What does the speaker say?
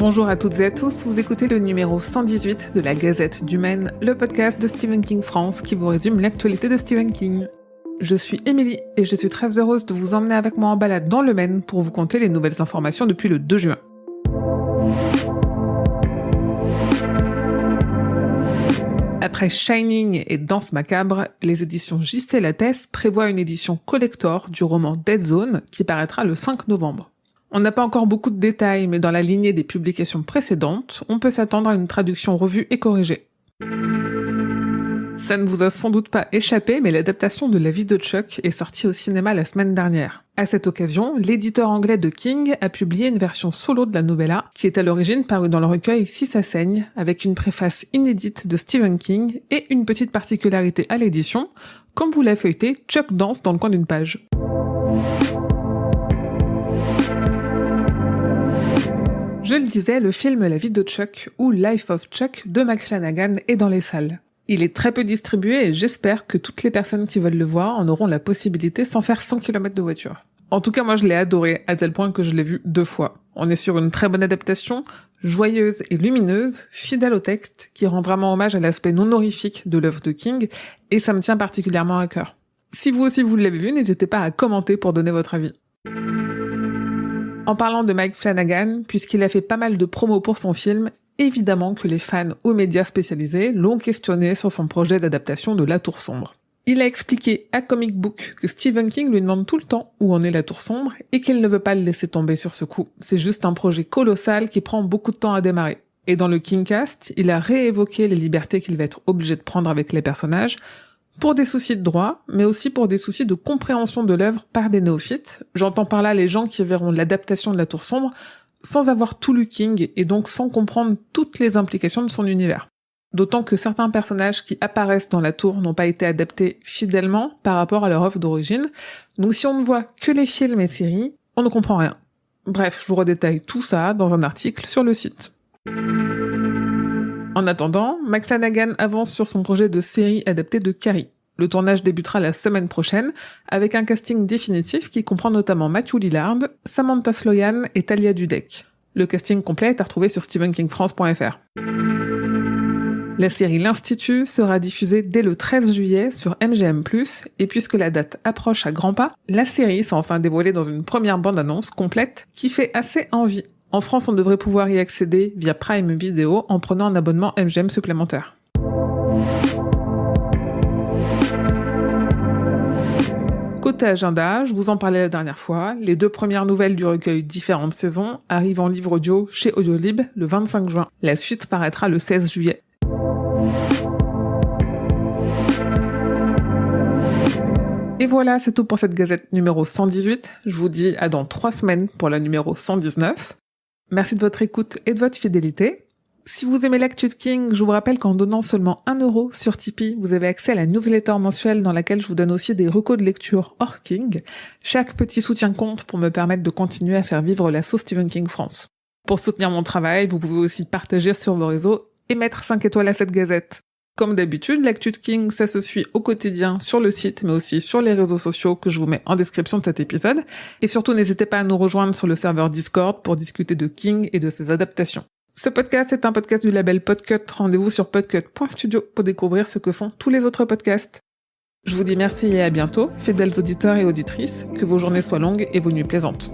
Bonjour à toutes et à tous, vous écoutez le numéro 118 de la Gazette du Maine, le podcast de Stephen King France qui vous résume l'actualité de Stephen King. Je suis Émilie et je suis très heureuse de vous emmener avec moi en balade dans le Maine pour vous conter les nouvelles informations depuis le 2 juin. Après Shining et Danse macabre, les éditions J.C. Lattès prévoient une édition collector du roman Dead Zone qui paraîtra le 5 novembre. On n'a pas encore beaucoup de détails, mais dans la lignée des publications précédentes, on peut s'attendre à une traduction revue et corrigée. Ça ne vous a sans doute pas échappé, mais l'adaptation de La vie de Chuck est sortie au cinéma la semaine dernière. À cette occasion, l'éditeur anglais de King a publié une version solo de la novella, qui est à l'origine parue dans le recueil Si ça saigne, avec une préface inédite de Stephen King et une petite particularité à l'édition, comme vous la feuilletez, Chuck danse dans le coin d'une page. Je le disais, le film La vie de Chuck ou Life of Chuck de Mike Flanagan est dans les salles. Il est très peu distribué et j'espère que toutes les personnes qui veulent le voir en auront la possibilité sans faire 100 km de voiture. En tout cas, moi je l'ai adoré, à tel point que je l'ai vu 2 fois. On est sur une très bonne adaptation, joyeuse et lumineuse, fidèle au texte, qui rend vraiment hommage à l'aspect non horrifique de l'œuvre de King, et ça me tient particulièrement à cœur. Si vous aussi vous l'avez vu, n'hésitez pas à commenter pour donner votre avis. En parlant de Mike Flanagan, puisqu'il a fait pas mal de promos pour son film, évidemment que les fans ou médias spécialisés l'ont questionné sur son projet d'adaptation de La Tour Sombre. Il a expliqué à Comic Book que Stephen King lui demande tout le temps où en est La Tour Sombre et qu'il ne veut pas le laisser tomber sur ce coup. C'est juste un projet colossal qui prend beaucoup de temps à démarrer. Et dans le Kingcast, il a réévoqué les libertés qu'il va être obligé de prendre avec les personnages, pour des soucis de droit, mais aussi pour des soucis de compréhension de l'œuvre par des néophytes. J'entends par là les gens qui verront l'adaptation de La Tour Sombre sans avoir tout lu King et donc sans comprendre toutes les implications de son univers. D'autant que certains personnages qui apparaissent dans La Tour n'ont pas été adaptés fidèlement par rapport à leur œuvre d'origine, donc si on ne voit que les films et séries, on ne comprend rien. Bref, je vous redétaille tout ça dans un article sur le site. En attendant, Mike Flanagan avance sur son projet de série adaptée de Carrie. Le tournage débutera la semaine prochaine, avec un casting définitif qui comprend notamment Matthew Lillard, Samantha Sloyan et Talia Dudek. Le casting complet est à retrouver sur stephenkingfrance.fr. La série L'Institut sera diffusée dès le 13 juillet sur MGM+, et puisque la date approche à grands pas, la série s'est enfin dévoilée dans une première bande-annonce complète qui fait assez envie. En France, on devrait pouvoir y accéder via Prime Video en prenant un abonnement MGM supplémentaire. Côté agenda, je vous en parlais la dernière fois, les 2 premières nouvelles du recueil Différentes saisons arrivent en livre audio chez Audiolib le 25 juin. La suite paraîtra le 16 juillet. Et voilà, c'est tout pour cette gazette numéro 118. Je vous dis à dans 3 semaines pour la numéro 119. Merci de votre écoute et de votre fidélité. Si vous aimez l'actu de King, je vous rappelle qu'en donnant seulement 1 € sur Tipeee, vous avez accès à la newsletter mensuelle dans laquelle je vous donne aussi des recos de lecture hors King. Chaque petit soutien compte pour me permettre de continuer à faire vivre l'asso Stephen King France. Pour soutenir mon travail, vous pouvez aussi partager sur vos réseaux et mettre 5 étoiles à cette gazette. Comme d'habitude, l'actu de King, ça se suit au quotidien sur le site, mais aussi sur les réseaux sociaux que je vous mets en description de cet épisode. Et surtout, n'hésitez pas à nous rejoindre sur le serveur Discord pour discuter de King et de ses adaptations. Ce podcast est un podcast du label Podcut. Rendez-vous sur podcut.studio pour découvrir ce que font tous les autres podcasts. Je vous dis merci et à bientôt, fidèles auditeurs et auditrices, que vos journées soient longues et vos nuits plaisantes.